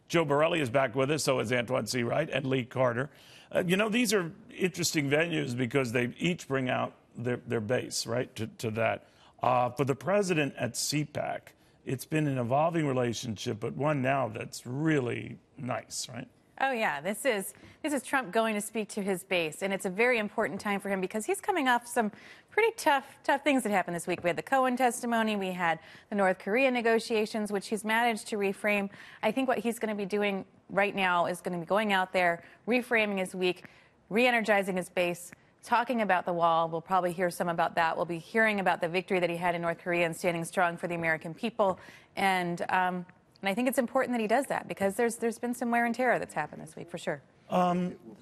Joe Borelli is back with us, so is Antjuan Seawright and Lee Carter. These are interesting venues because they each bring out their base, right, to that. For the president at CPAC, it's been an evolving relationship, but one now that's really nice, right? Oh, yeah. This is Trump going to speak to his base, and it's a very important time for him because he's coming off some pretty tough things that happened this week. We had the Cohen testimony. We had the North Korea negotiations, which he's managed to reframe. I think what he's going to be doing right now is going to be going out there, reframing his week, re-energizing his base, talking about the wall. We'll probably hear some about that. We'll be hearing about the victory that he had in North Korea and standing strong for the American people. And I think it's important that he does that because there's been some wear and tear that's happened this week, for sure.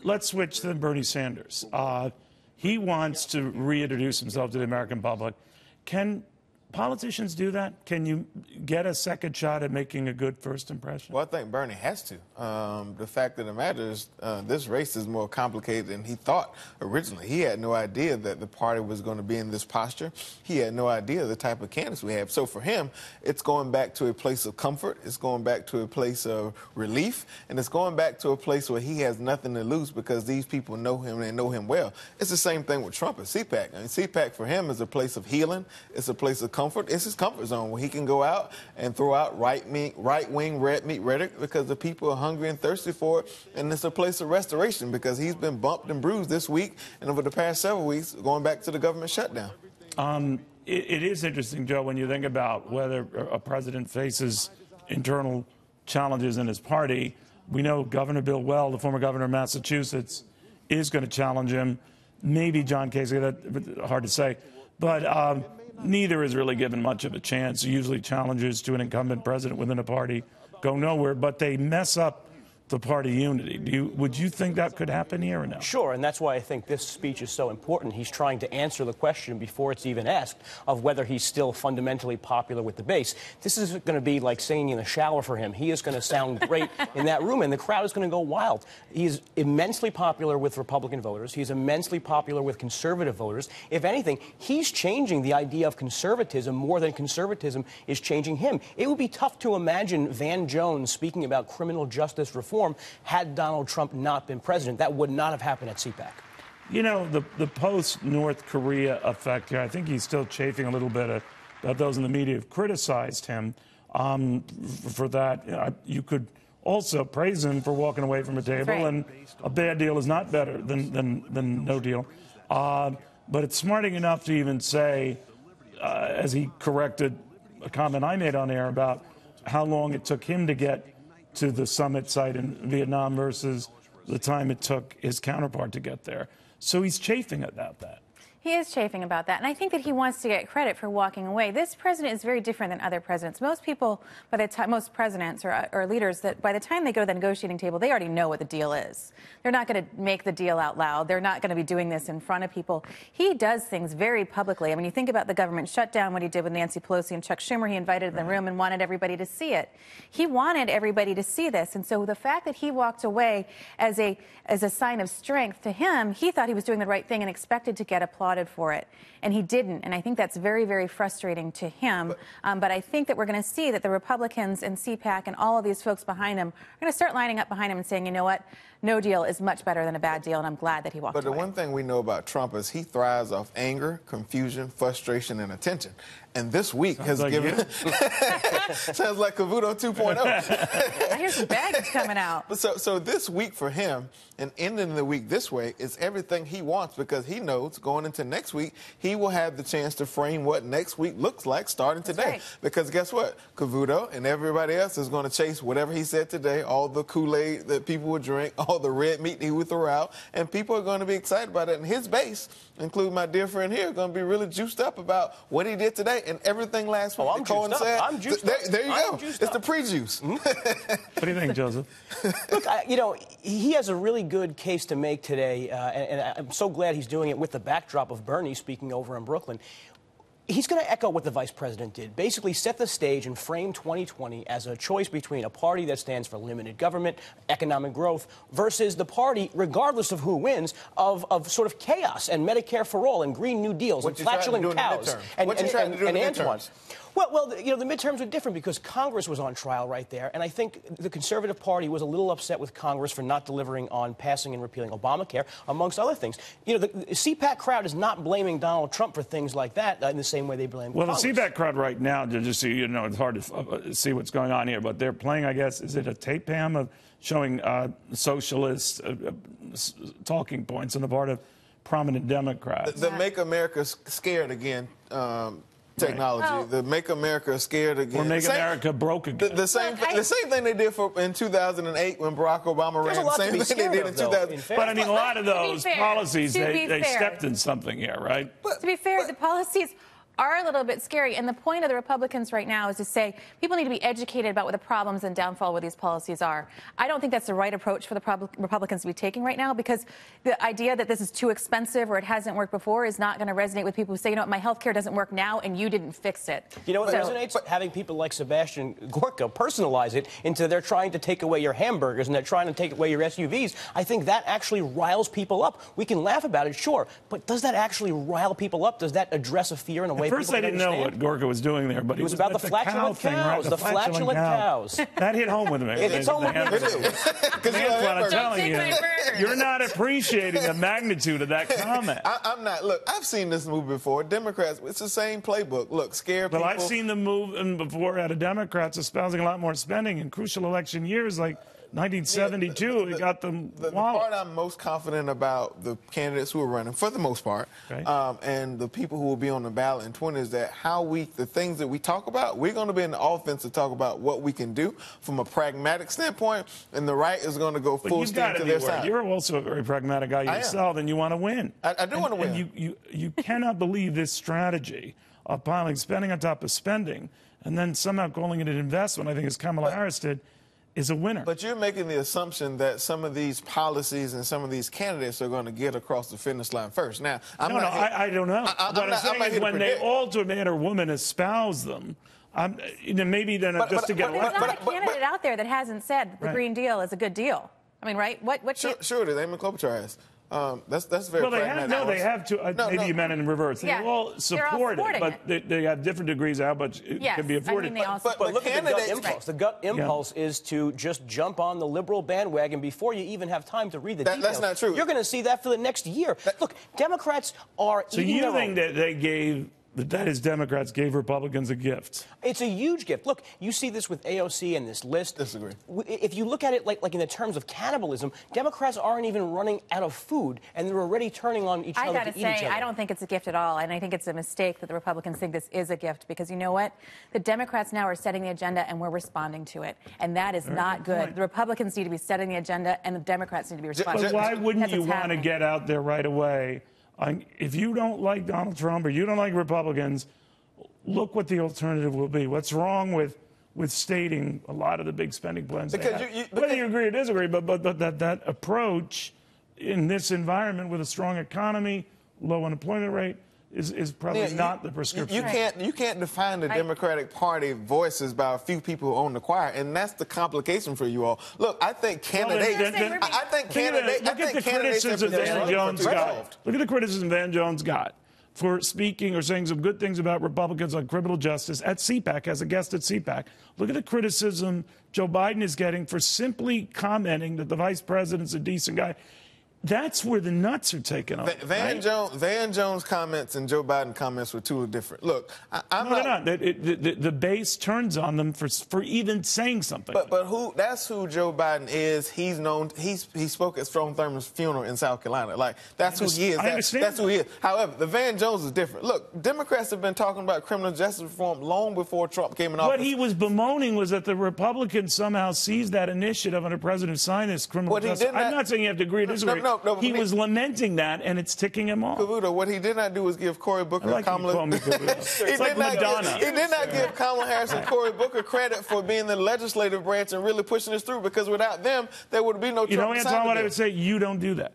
Let's switch to Bernie Sanders. He wants to reintroduce himself to the American public. Can politicians do that? Can you get a second shot at making a good first impression? Well, I think Bernie has to. The fact of the matter is this race is more complicated than he thought originally. He had no idea that the party was going to be in this posture. He had no idea the type of candidates we have. So for him, it's going back to a place of comfort. It's going back to a place of relief. And it's going back to a place where he has nothing to lose because these people know him and know him well. It's the same thing with Trump at CPAC. I mean, CPAC for him is a place of healing. It's a place of comfort. It's his comfort zone where he can go out and throw out right-wing red meat rhetoric because the people are hungry and thirsty for it. And it's a place of restoration because he's been bumped and bruised this week and over the past several weeks going back to the government shutdown. It is interesting, Joe, when you think about whether a president faces internal challenges in his party. We know Governor Bill Weld, the former governor of Massachusetts, is going to challenge him. Maybe John Kasich, that's hard to say. But neither is really given much of a chance. Usually challenges to an incumbent president within a party go nowhere, but they mess up the party unity. Would you think that could happen here or no? Sure, and that's why I think this speech is so important. He's trying to answer the question before it's even asked of whether he's still fundamentally popular with the base. This is going to be like singing in the shower for him. He is going to sound great in that room, and the crowd is going to go wild. He's immensely popular with Republican voters. He's immensely popular with conservative voters. If anything, he's changing the idea of conservatism more than conservatism is changing him. It would be tough to imagine Van Jones speaking about criminal justice reform had Donald Trump not been president. That would not have happened at CPAC. You know, the post-North Korea effect here, I think he's still chafing a little bit at those in the media who've criticized him for that. You could also praise him for walking away from a table, right. And a bad deal is not better than no deal. But it's smarting enough to even say, as he corrected a comment I made on air about how long it took him to get to the summit site in Vietnam versus the time it took his counterpart to get there. So he's chafing about that. He is chafing about that, and I think that he wants to get credit for walking away. This president is very different than other presidents. Most people, by the time, most presidents or leaders, that by the time they go to the negotiating table, they already know what the deal is. They're not going to make the deal out loud. They're not going to be doing this in front of people. He does things very publicly. I mean, you think about the government shutdown, what he did with Nancy Pelosi and Chuck Schumer. He invited them in the room and wanted everybody to see it. He wanted everybody to see this, and so the fact that he walked away as a sign of strength to him, he thought he was doing the right thing and expected to get applauded for it, and he didn't. And I think that's very, very frustrating to him. But I think that we're going to see that the Republicans and CPAC and all of these folks behind him are going to start lining up behind him and saying, you know what, no deal is much better than a bad deal, and I'm glad that he walked away. But the one thing we know about Trump is he thrives off anger, confusion, frustration, and attention. And this week has given... Sounds like Cavuto 2.0. I hear some baggage coming out. So this week for him, and ending the week this way, is everything he wants because he knows going into next week, he will have the chance to frame what next week looks like starting today. Right. Because guess what? Cavuto and everybody else is going to chase whatever he said today, all the Kool-Aid that people would drink, all the red meat he would throw out, and people are going to be excited about it. And his base, including my dear friend here, are going to be really juiced up about what he did today and everything last week. I'm juiced up. I'm juiced up. There you go. It's the pre-juice. What do you think, Joseph? Look, you know, he has a really good case to make today, and I'm so glad he's doing it with the backdrop of Bernie speaking over in Brooklyn. He's going to echo what the vice president did, basically set the stage and frame 2020 as a choice between a party that stands for limited government, economic growth, versus the party, regardless of who wins, of sort of chaos and Medicare for all and Green New Deals and flatulent cows and Antjuan. Well, the midterms were different because Congress was on trial right there, and I think the Conservative Party was a little upset with Congress for not delivering on passing and repealing Obamacare, amongst other things. The CPAC crowd is not blaming Donald Trump for things like that in the same way they blame Congress. The CPAC crowd right now, just so you know, it's hard to see what's going on here, but they're playing, I guess, is it a tape, Pam, of showing socialist talking points on the part of prominent Democrats? The Make America Scared Again technology. Right. The Make America Scared Again. Or Make America Broke Again. The same thing they did in 2008 when Barack Obama ran. The same thing they did in 2000. But I mean, a lot of those policies, they stepped in something here, right? To be fair, the policies are a little bit scary. And the point of the Republicans right now is to say people need to be educated about what the problems and downfall with these policies are. I don't think that's the right approach for the Republicans to be taking right now, because the idea that this is too expensive or it hasn't worked before is not going to resonate with people who say, you know what, my health care doesn't work now and you didn't fix it. You know what resonates? Having people like Sebastian Gorka personalize it into they're trying to take away your hamburgers and they're trying to take away your SUVs. I think that actually riles people up. We can laugh about it, sure, but does that actually rile people up? Does that address a fear in a way? At first, I didn't know what Gorka was doing there, but it was about the flatulent cows. The flatulent cows. That hit home with me. It's home with me too. Antjuan, I'm telling you, you're not appreciating the magnitude of that comment. I'm not. Look, I've seen this movie before. Democrats, it's the same playbook. Look, scare people. Well, I've seen them move before out of Democrats espousing a lot more spending in crucial election years like 1972, it got them. The part I'm most confident about the candidates who are running, for the most part, and the people who will be on the ballot in 20 is that the things that we talk about, we're going to be in the offense to talk about what we can do from a pragmatic standpoint, and the right is going to go full steam to their side. You're also a very pragmatic guy yourself, and you want to win. I do want to win. And you cannot believe this strategy of piling spending on top of spending, and then somehow calling it an investment, I think, as Kamala Harris did, is a winner. But you're making the assumption that some of these policies and some of these candidates are going to get across the finish line first. Now, I don't know. What I'm saying is when they all, to a man or woman, espouse them, maybe then just to get elected. There's not a candidate out there that hasn't said the Green Deal is a good deal. I mean, right? Sure, it is. Amy Klobuchar has. That's very pragmatic. They have to. Maybe you meant in reverse. They all support it, but they have different degrees of how much it can be afforded. But look at the gut impulse. The gut impulse is to just jump on the liberal bandwagon before you even have time to read the details. That's not true. You're going to see that for the next year. Look, Democrats are. So you think that they gave? That is, Democrats gave Republicans a gift. It's a huge gift. Look, you see this with AOC and this list. Disagree. If you look at it like in the terms of cannibalism, Democrats aren't even running out of food, and they're already turning on each other to eat each other. I don't think it's a gift at all, and I think it's a mistake that the Republicans think this is a gift, because you know what? The Democrats now are setting the agenda, and we're responding to it, and that is not good. The Republicans need to be setting the agenda, and the Democrats need to be responding. But why wouldn't you want to get out there right away? If you don't like Donald Trump or you don't like Republicans, look what the alternative will be. What's wrong with stating a lot of the big spending plans? Whether you agree or disagree, but that approach in this environment with a strong economy, low unemployment rate, is probably not the prescription. You can't define the Democratic Party voices by a few people who own the choir, and that's the complication for you all. Look, I think candidates. Look at the criticism Van Jones got. Look at the criticism Van Jones got for speaking or saying some good things about Republicans on criminal justice at CPAC, as a guest at CPAC. Look at the criticism Joe Biden is getting for simply commenting that the vice president's a decent guy. That's where the nuts are taken off. Van Jones' comments and Joe Biden comments were too different. Look, I'm not. The base turns on them for even saying something. But that's who Joe Biden is. He's known. He spoke at Strom Thurmond's funeral in South Carolina. Like, that's who he is. That's who he is. However, the Van Jones is different. Look, Democrats have been talking about criminal justice reform long before Trump came in office. What he was bemoaning was that the Republicans somehow seized that initiative under President signed this criminal justice. I'm not saying you have to agree or disagree. No, he was lamenting that, and it's ticking him off. Cavuto, what he did not do was give Cory Booker and Kamala. He did not give Kamala Harris and Cory Booker credit for being the legislative branch and really pushing this through, because without them, there would be no Trump. You know, Antjuan, what I would say, you don't do that.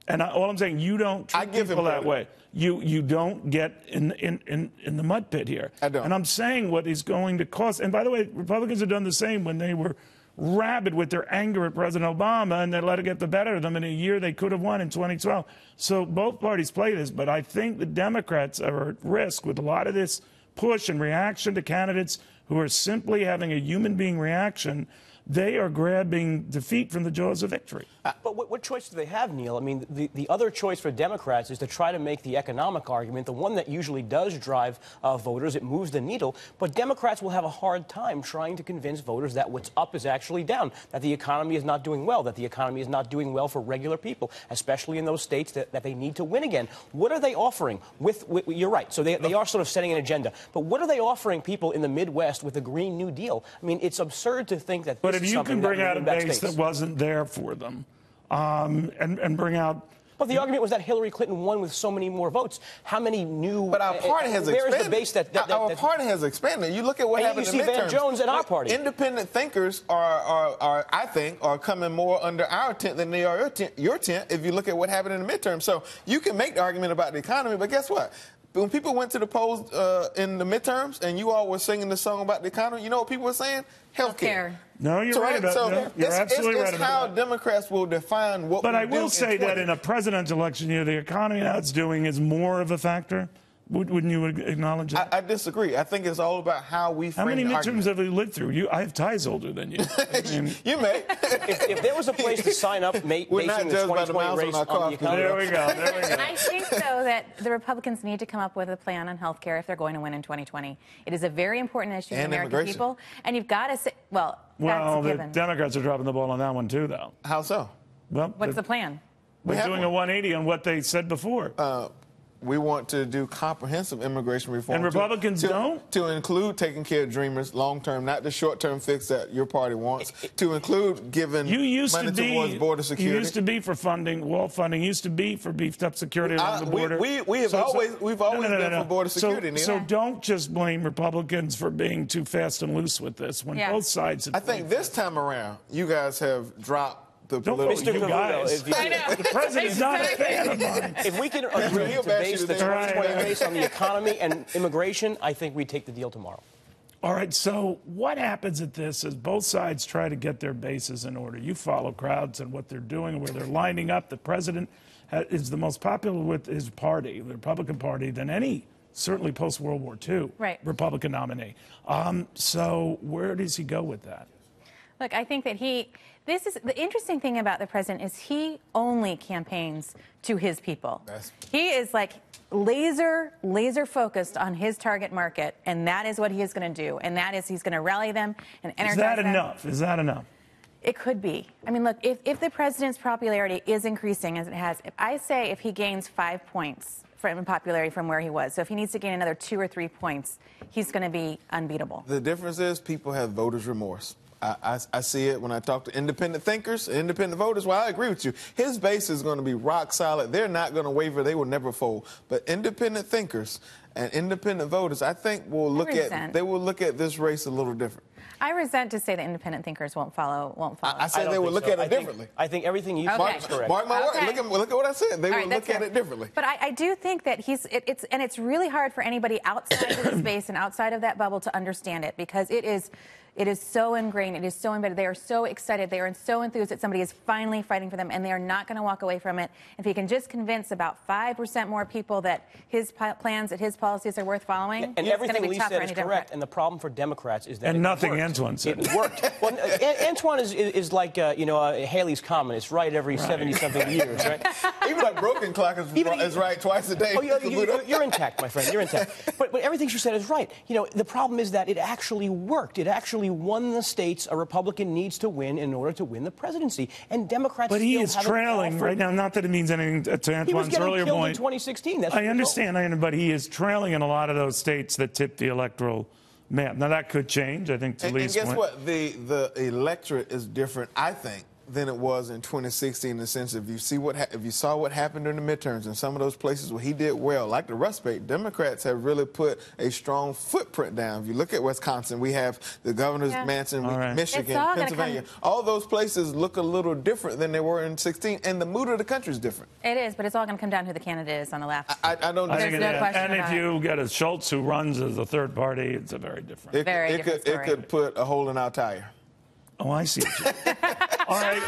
And all I'm saying, you don't treat people that way. You don't get in the mud pit here. I don't. And I'm saying what is going to cost. And by the way, Republicans have done the same when they were rabid with their anger at President Obama, and they let it get the better of them in a year they could have won in 2012. So both parties play this, but I think the Democrats are at risk with a lot of this push and reaction to candidates who are simply having a human being reaction, they are grabbing defeat from the jaws of victory. But what choice do they have, Neil? I mean, the other choice for Democrats is to try to make the economic argument, the one that usually does drive voters. It moves the needle. But Democrats will have a hard time trying to convince voters that what's up is actually down, that the economy is not doing well, that the economy is not doing well for regular people, especially in those states that they need to win again. What are they offering? You're right. So they are sort of setting an agenda. But what are they offering people in the Midwest with a Green New Deal? I mean, it's absurd to think that But if you can bring out a base that wasn't there for them, and bring out... But the argument was that Hillary Clinton won with so many more votes. How many new... But our party has expanded. Where is the base that our party has expanded. You look at what happened in the midterms. You see Van Jones at our party. Independent thinkers are, I think, are coming more under our tent than they are your tent if you look at what happened in the midterms. So you can make the argument about the economy, but guess what? When people went to the polls in the midterms and you all were singing the song about the economy, you know what people were saying? Healthcare. No, you're right about that. You're absolutely right about that. It's how Democrats will define what we do. But I will say that in a presidential election year, the economy and how it's doing is more of a factor. Wouldn't you acknowledge that? I disagree. I think it's all about how we frame the argument. How many midterms have we lived through? I have ties older than you. You may. If there was a place to sign up, basing the 2020 race on the economy. There we go. I think, though, that the Republicans need to come up with a plan on health care if they're going to win in 2020. It is a very important issue to American people. And you've got to say, well, that's a given. The Democrats are dropping the ball on that one, too, though. How so? Well, what's the plan? They're doing a 180 on what they said before. We want to do comprehensive immigration reform. And Republicans don't? To include taking care of dreamers long-term, not the short-term fix that your party wants. To include giving money towards border security. You used to be for funding, wall funding. Used to be for beefed-up security along the border. We've always been for border security, Neil. So don't just blame Republicans for being too fast and loose with this when both sides have... I think this time around, you guys have dropped the political... You guys. The president's not a fan of mine. If we can agree to base the 2020 race on the economy and immigration, I think we take the deal tomorrow. All right, so what happens at this is both sides try to get their bases in order. You follow crowds and what they're doing, where they're lining up. The president is the most popular with his party, the Republican Party, than any, certainly post-World War II, Republican nominee. So where does he go with that? Look, I think that this is the interesting thing about the president is he only campaigns to his people. He is like laser focused on his target market, and that is what he is going to do. And that is he's going to rally them and energize them. Is that enough? Is that enough? It could be. I mean, look, if the president's popularity is increasing as it has, if he gains 5 points in popularity from where he was, so if he needs to gain another 2 or 3 points, he's going to be unbeatable. The difference is people have voters' remorse. I see it when I talk to independent thinkers, independent voters. Well, I agree with you. His base is going to be rock solid. They're not going to waver. They will never fold. But independent thinkers and independent voters, I think, will look at this race a little different. I resent to say that independent thinkers won't follow. I said they will look at it differently. I think everything you said is correct. Mark my word. Look at what I said. They will look at it differently. But I do think that it's really hard for anybody outside of the space and outside of that bubble to understand it, because it is so ingrained. It is so embedded. They are so excited. They are so enthused that somebody is finally fighting for them, and they are not going to walk away from it. If he can just convince about 5% more people that his plans, that his policies are worth following, and everything Lee said is correct. And the problem for Democrats is that Antjuan said it worked. Well, Antjuan is like Haley's Comet. It's right every 70-something years, right? Even like broken clock is right twice a day. Oh, you're intact, my friend. You're intact. But everything she said is right. The problem is that it actually worked. It actually won the states a Republican needs to win in order to win the presidency. And Democrats But he is trailing right now. Not that it means anything to Antjuan's earlier point. He was getting killed in 2016. That's I understand, but he is trailing in a lot of those states that tip the electoral map. Now, that could change, I think, to Lee's point. And guess what? The electorate is different, I think, than it was in 2016 in the sense if you saw what happened during the midterms in some of those places where he did well, like the Rust Belt, Democrats have really put a strong footprint down. If you look at Wisconsin, we have the governor's mansion, Michigan, Pennsylvania. All those places look a little different than they were in 16, and the mood of the country is different. It is, but it's all going to come down to who the candidate is on the left. I don't There's no question and if you get a Schultz who runs as a third party, it's a very different. It could put a hole in our tire. Oh, I see. All right.